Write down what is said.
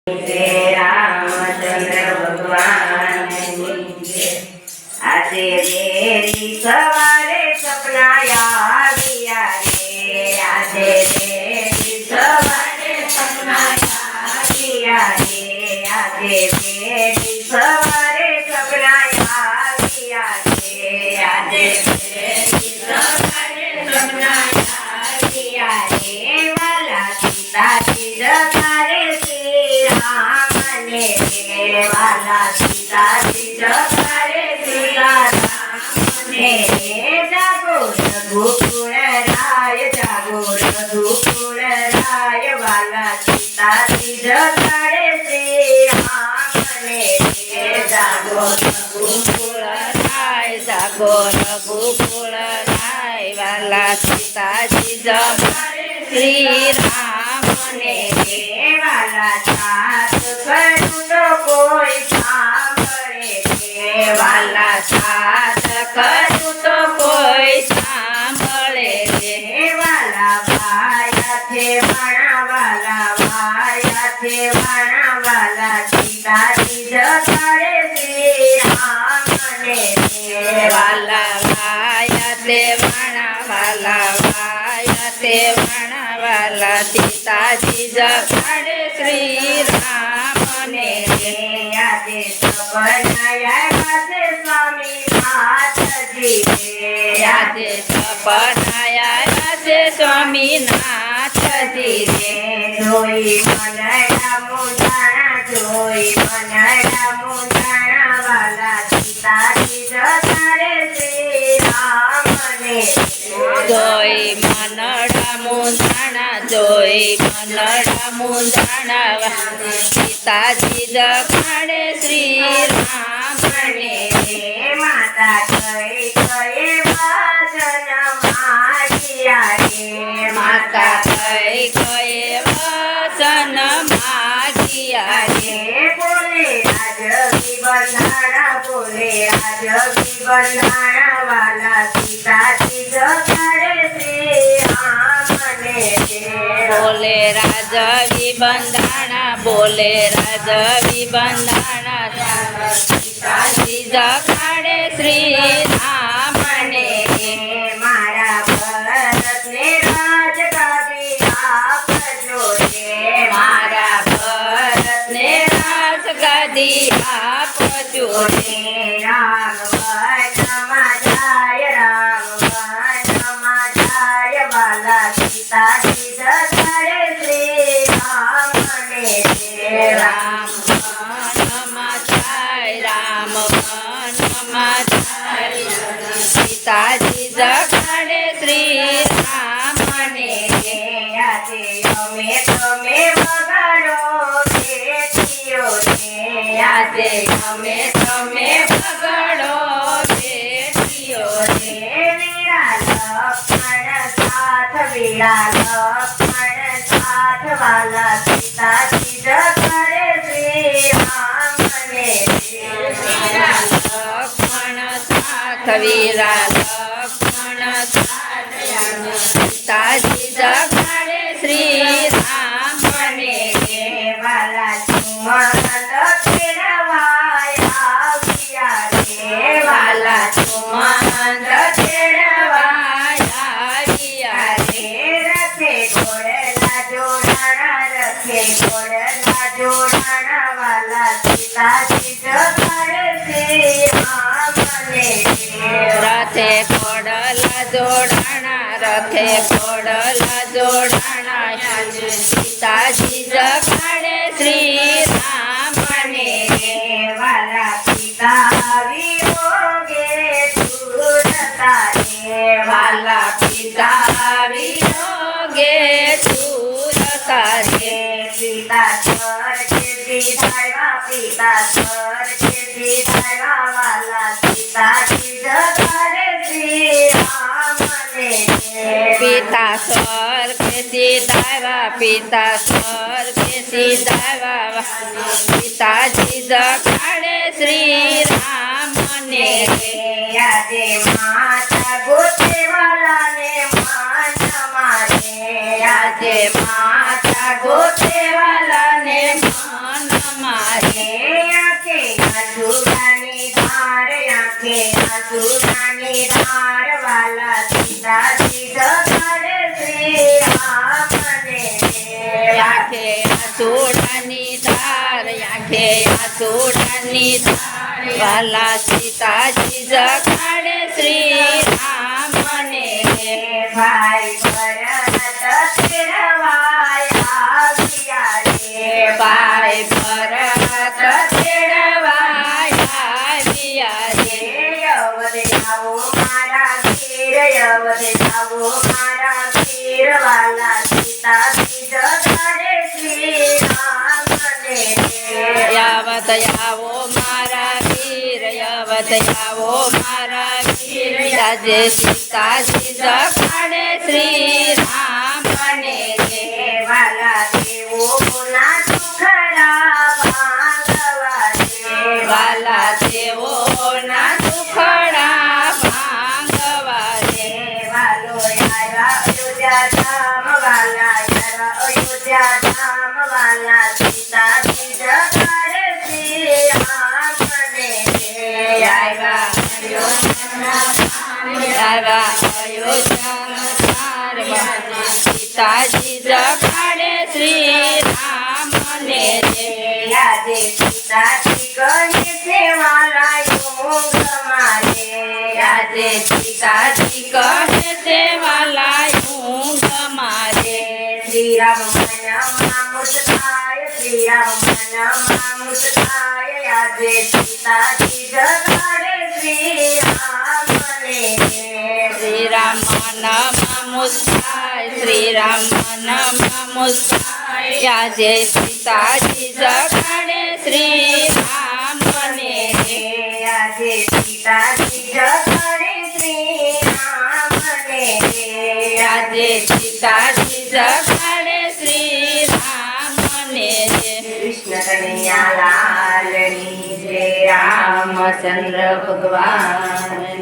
जय रामचंद्र भगवान આજે વેલી સવારે સપના આવ્યા રે આજે વેલી સવારે સપના આવ્યા રે આજે વેલી સવારે સપના આવ્યા રે આજે વેલી સવારે સપના આવ્યા રે વાલા સીતાજી જતા રે શ્રી રામ ને વાલા સીતાજી જતા રે जागो रघुकुल राय वाला सीताजी जतारे श्री राम ने जागो रघुकुल राय वाला सीताजी जतारे श्री राम ने वाला साथ करूं तो कोई सांभळे वाला साथ करूं तो कोई सांभळे रे वाला भाया थे वाणा वाला सीताजी जतारे श्री राम ने वाला भाया थे वाणा वाला सीताजी जतारे श्री राम ने आजे सपनाया वासे स्वामी नाथ जी रे आजे सपनाया वासे स्वामी नाथ जी रे जोई मनड़ा मुंडाणा वाला सीताजी जतारे श्री राम ने जोई मनड़ा मुंडाणा सीताजी जतारे श्री राम ने माता कहे वचन मागिया रे माता कहे वचन मागिया रे बोले राजवी बंधाना वाला सीताजी जतारे श्री राम ने बोले राजवी बंधाना सीताजी जतारे श्री राम ने मारा भरत ने राजगादी आपजो रे मारा भरत ने राजगादी आपजो रे राम वन जाय वाला सीताजी जतारे श्री राम ने राम सीताजी जतारे श्री राम ने आजे अमे तमे वगाड़ो बेटियो रे आजे अमे तमे वगाड़ो बेटियो रे वीरा लक्ष्मण साथ वाला सीताजी जतारे श्री राम ने वीरा लक्ष्मण सीताजी जतारे श्री राम ने वाला चुमन तेरवाया रे वाला चुमन तेरवाया रे रखे घोड़ला जोड़ाना वाला सीताजी जतारे श्री राम ने रथे घोड़ला जोड़ाना सीताजी जतारे श्री राम ने वाला पिता वियोगे छूटता रे वाला पिता वियोगे छूटता रे पिता स्वर्ग सीधाया वाला सीताजी जतारे श्री राम ने पिता स्वर्ग सीधाया सीताजी जतारे श्री राम ने आजे माता गोते वाला ने मान मारे आजे माता गोते वाला ने मान આસુડાની ધાર આંખે આસુડાની ધાર વાલા સીતાજી જગાડે શ્રી રામને ભાઈ ભરત તેડવાયા આવ્યા રે ભાઈ ભરત તેડવાયા આવ્યા રે અવધે આવો મારા વીર અવધે આવો મારા વીર વાલા સીતાજી જગાડે શ્રી રામને યાવત આવો મારા વીર યાવત આવો મારા વીર આજે સીતાજી જગાડે શ્રી રામને વાલા દેવો ના સુખડા ભાંગવા રે વાલા દેવોના સુખડા ભાંગવા રે વાલો યારા અયોધ્યા ધામ વાલા યારા અયોધ્યા ધામ વાલા સીતાજી જગાડે શ્રી રામને આવ્યા અયોધ્યાનો સારવાલા સીતાજી જગાડે શ્રી રામને રે આજે સીતાજી કહે છે વાલા યોગ મારે આજે સીતાજી કહે છે વાલા ઊંઘ મારે શ્રી રામ મનમાં મુસ્કાય શ્રી રામ મનમાં મુસ્કાય આજે સીતાજી જગાડે શ્રી રામને શ્રી રામ મનમાં મુસ્કાય શ્રી રામ મનમાં મુસ્કાય આજે સીતાજી જગાડે શ્રી રામને આજે સીતાજી જગાડે શ્રી રામને આજે સીતાજી જગાડે શ્રી રામને કૃષ્ણ કનૈયા લાલની જય રામચંદ્ર ભગવાન